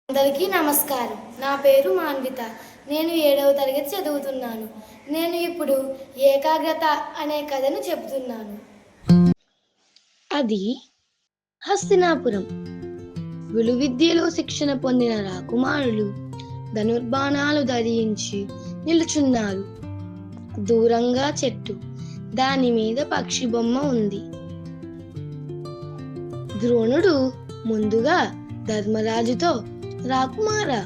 అందరికీ నమస్కారం. నా పేరు మాన్విత. నేను 7వ తరగతి చదువుతున్నాను. నేను ఇప్పుడు ఏకాగ్రత అనే కథను చెబుతున్నాను. అది హస్తినాపురం. విలువిద్యలో శిక్షణ పొందిన రాకుమారులు ధనుర్బాణాలు ధరించి నిలుచున్నారు. దూరంగా చెట్టు, దాని మీద పక్షి బొమ్మ ఉంది. ద్రోణుడు ముందుగా ధర్మరాజుతో, రాకుమారా,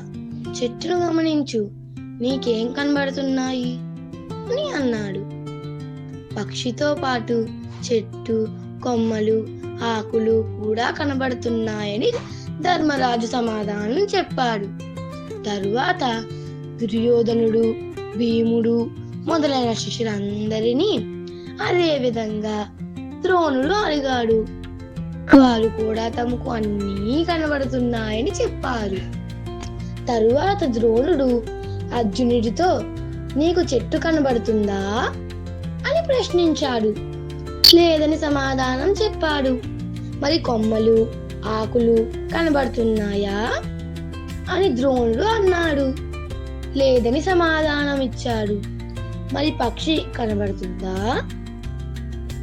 చెట్టును గమనించు, నీకేం కనబడుతున్నాయి అని అన్నాడు. పక్షితో పాటు చెట్టు, కొమ్మలు, ఆకులు కూడా కనబడుతున్నాయని ధర్మరాజు సమాధానం చెప్పాడు. తరువాత దుర్యోధనుడు, భీముడు మొదలైన శిష్యులందరినీ అదే విధంగా ద్రోణుడు అడిగాడు. వారు కూడా తమకు అన్నీ కనబడుతున్నాయని చెప్పారు. తరువాత ద్రోణుడు అర్జునుడితో, నీకు చెట్టు కనబడుతుందా అని ప్రశ్నించాడు. లేదని సమాధానం చెప్పాడు. మరి కొమ్మలు, ఆకులు కనబడుతున్నాయా అని ద్రోణుడు అన్నాడు. లేదని సమాధానం ఇచ్చాడు. మరి పక్షి కనబడుతుందా?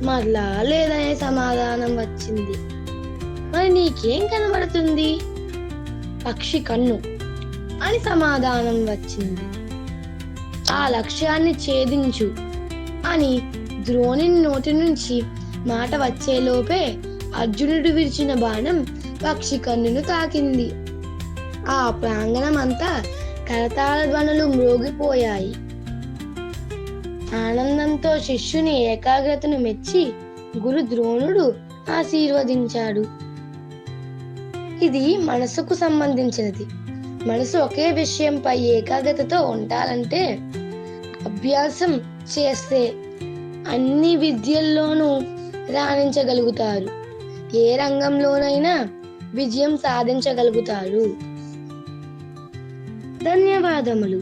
మరలా లేదనే సమాధానం వచ్చింది. మరి నీకేం కనబడుతుంది? పక్షి కన్ను అని సమాధానం వచ్చింది. ఆ లక్ష్యాన్ని ఛేదించు అని ద్రోణుని నోటి నుంచి మాట వచ్చేలోపే అర్జునుడు విరిచిన బాణం పక్షి కన్నును తాకింది. ఆ ప్రాంగణం అంతా కరతాళ ధ్వనులు మ్రోగిపోయాయి. ఆనందంతో శిష్యుని ఏకాగ్రతను మెచ్చి గురు ద్రోణుడు ఆశీర్వదించాడు. ఇది మనసుకు సంబంధించినది. మనసు ఒకే విషయంపై ఏకాగ్రతతో ఉండాలంటే అభ్యాసం చేస్తే అన్ని విద్యల్లోనూ రాణించగలుగుతారు. ఏ రంగంలోనైనా విజయం సాధించగలుగుతారు. ధన్యవాదములు.